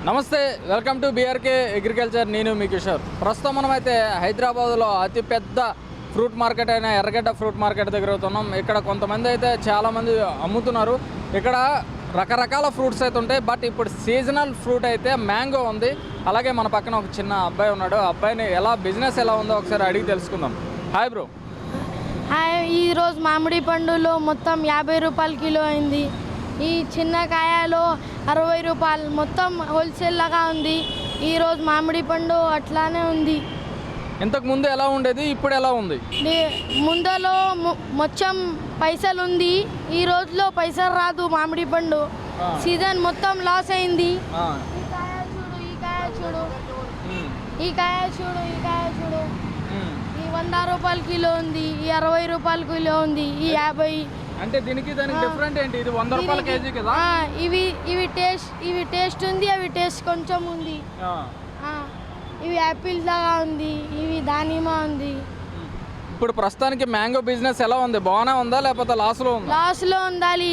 నమస్తే, welcome to BRK agriculture. నేను మీ కిషోర్. ప్రస్తుతం మనమైతే హైదరాబాద్లో అతిపెద్ద ఫ్రూట్ మార్కెట్ అయిన ఎర్రగడ్డ ఫ్రూట్ మార్కెట్ దగ్గర అవుతున్నాం. ఇక్కడ కొంతమంది అయితే చాలామంది అమ్ముతున్నారు. ఇక్కడ రకరకాల ఫ్రూట్స్ అయితే ఉంటాయి. బట్ ఇప్పుడు సీజనల్ ఫ్రూట్ అయితే మ్యాంగో ఉంది. అలాగే మన పక్కన ఒక చిన్న అబ్బాయి ఉన్నాడు. ఆ అబ్బాయిని బిజినెస్ ఎలా ఉందో ఒకసారి అడిగి తెలుసుకుందాం. Hi bro. హాయ్, ఈరోజు మామిడి పండులో మొత్తం 50 రూపాయలు కిలో అయింది. ఈ చిన్న కాయలో 60 రూపాయలు, మొత్తం హోల్సేల్ లాగా ఉంది. ఈరోజు మామిడి పండు అట్లానే ఉంది. ఇంతకు ముందు ఎలా ఉండేది, ఇప్పుడు ఎలా ఉంది? ముందలో మొత్తం పైసలు ఉంది, ఈ రోజులో పైసలు రాదు. మామిడి పండు సీజన్ మొత్తం లాస్ అయింది. ఈ కాయ చూడు, ఈ కాయ చూడు, ఈ కాయ చూడు, ఈ కాయ చూడు. ఈ 100 రూపాయల కిలో ఉంది, ఈ 60 రూపాయల కిలో ఉంది, ఈ 50. అంటే దీనికి దానికి డిఫరెంట్ ఏంటి? ఇది 100 రూపాయల కేజీ కదా. ఇవి టేస్ట్ ఉంది, అవి టేస్ట్ కొంచెం ఉంది. ఇవి యాపిల్ లాగా ఉంది, ఇవి దానిమ్మ ఉంది. ఇప్పుడు ప్రస్తుతానికి మ్యాంగో బిజినెస్ ఎలా ఉంది? బాగానే ఉందా లేకపోతే లాస్లో ఉందా? లాస్లో ఉండాలి.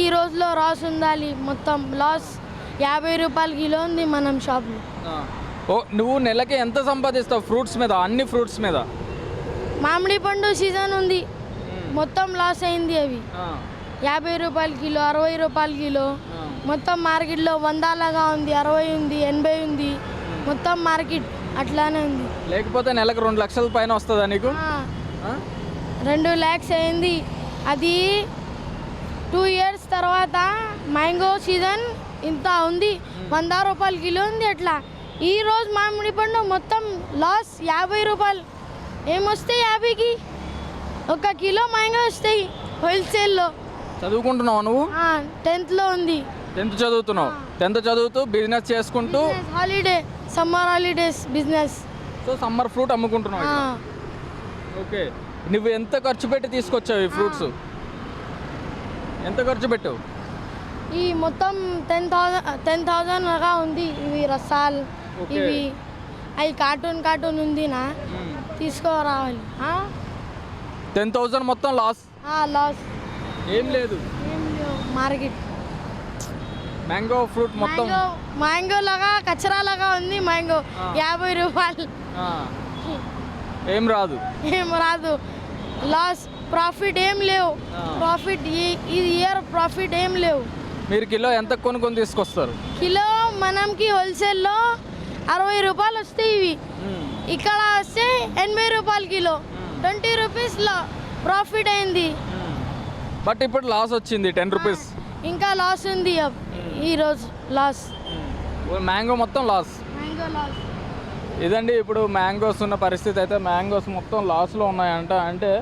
ఈ రోజులో లాస్ ఉండాలి. మొత్తం లాస్ 50 రూపాయల కిలో ఉంది మనం షాప్లో. ఓ, నువ్వు నెలకి ఎంత సంపాదిస్తావు ఫ్రూట్స్ మీద, అన్ని ఫ్రూట్స్ మీద? మామిడి పండు సీజన్ ఉంది, మొత్తం లాస్ అయింది. అవి 50 రూపాయల కిలో, 60 రూపాయల కిలో. మొత్తం మార్కెట్లో 100 లాగా ఉంది, 60 ఉంది, 80 ఉంది. మొత్తం మార్కెట్ అట్లానే ఉంది. లేకపోతే నెలకు 2 లక్షల పైన వస్తుందా నీకు? 2 lakhs అయింది. అది 2 years తర్వాత మ్యాంగో సీజన్ ఇంత ఉంది, 100 రూపాయల కిలో ఉంది. అట్లా ఈ రోజు మామిడి పండు మొత్తం లాస్ 50 రూపాయలు. ఏమొస్తాయి 50కి? 1 కిలో మ్యాంగో వస్తాయి హోల్సేల్లో. చదువుకుంటున్నావు నువ్వు? 10th ఉంది. 10th చదువుతున్నావు. 10th చదువుతూ బిజినెస్ చేసుకుంటూ holiday, summer holidays business. So summer fruit అమ్ముకుంటున్నావు. ఓకే, నువ్వు ఎంత ఖర్చు పెట్టి తీసుకొచ్చావు ఈ ఫ్రూట్స్? ఎంత ఖర్చు పెట్టావు? ఈ మొత్తం 10,000 లాగా ఉంది. ఇవి రసాల్, ఇవి అవి కార్టూన్ ఉంది నా తీసుకురావాలి. 10,000 మొత్తం లాస్? లాస్ ఏం లేదు. మార్కెట్ మ్యాంగో ఫ్రూట్ మొత్తం మ్యాంగో లాగా కచరా లాగా ఉంది. మ్యాంగో 50 రూపాయలు. ఏం రాదు, ఏం రాదు. లాస్, ప్రాఫిట్ ఏం లేవు. ప్రాఫిట్ ఈ ఇయర్ ప్రాఫిట్ ఏం లేవు. మీరు కిలో ఎంత కొనుక్కొని తీసుకొస్తారు? కిలో మనకి హోల్సేల్లో 60 రూపాయలు వస్తాయి. ఇవి ఇక్కడ వస్తే 80 రూపాయలు కిలో. 20 రూపీస్లో ప్రాఫిట్ అయింది. బట్ ఇప్పుడు లాస్ వచ్చింది 10 రూపీస్. ఇంకా లాస్ ఉంది. ఈరోజు లాస్, మ్యాంగో మొత్తం లాస్. Mango loss. ఇదండి ఇప్పుడు మ్యాంగోస్ ఉన్న పరిస్థితి. అయితే మ్యాంగోస్ మొత్తం లాస్లో ఉన్నాయంట. అంటే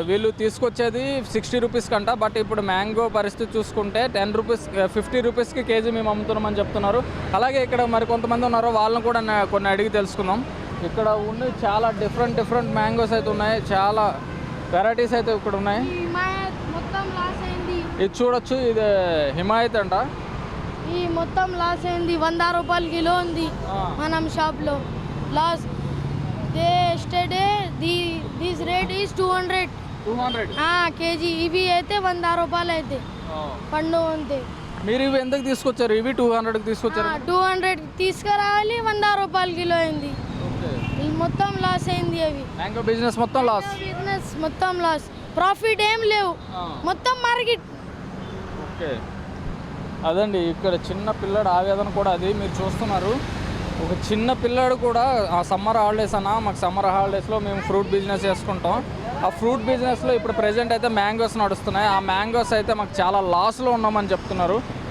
వీళ్ళు తీసుకొచ్చేది 60 రూపీస్ కంట. బట్ ఇప్పుడు మ్యాంగో పరిస్థితి చూసుకుంటే 10 రూపీస్, 50 రూపీస్కి కేజీ మేము అమ్ముతున్నామని చెప్తున్నారు. అలాగే ఇక్కడ మరి కొంతమంది ఉన్నారు, వాళ్ళని కూడా కొన్ని అడిగి తెలుసుకుందాం. ఇక్కడ ఉండి చాలా డిఫరెంట్ మ్యాంగోస్ అయితే ఉన్నాయి. చాలా వెరైటీస్ అయితే ఇక్కడ ఉన్నాయి. మొత్తం లాస్ అయింది. ఇది చూడొచ్చు, ఇది హిమాయత్ అంట. ఈ మొత్తం లాస్ అయింది. 100 రూపాయల కిలో ఉంది మనం షాప్లో. Loss yesterday this rate is 200 KG. ఇవి అయితే 100 రూపాయలు అయితే పండు అంతే. మీరు ఇవి ఎందుకు తీసుకొచ్చారు? ఇవి 200కి తీసుకొచ్చారు. 200 తీసుకురావాలి, 100 రూపాయల కిలో అయింది. మొత్తం లాస్ అయింది. అవి మ్యాంగో బిజినెస్ మొత్తం లాస్. బిజినెస్ మొత్తం లాస్, ప్రాఫిట్ ఏం లేవు. మొత్తం మార్కెట్. ఓకే, అదండి ఇక్కడ చిన్న పిల్లాడు ఆవేదన కూడా అది మీరు చూస్తున్నారు. ఒక చిన్న పిల్లాడు కూడా సమ్మర్ హాలిడేస్ అన్న, మాకు సమ్మర్ హాలిడేస్లో మేము ఫ్రూట్ బిజినెస్ చేసుకుంటాం. ఆ ఫ్రూట్ బిజినెస్లో ఇప్పుడు ప్రెజెంట్ అయితే మ్యాంగోస్ నడుస్తున్నాయి. ఆ మ్యాంగోస్ అయితే మాకు చాలా లాస్లో ఉన్నామని చెప్తున్నారు.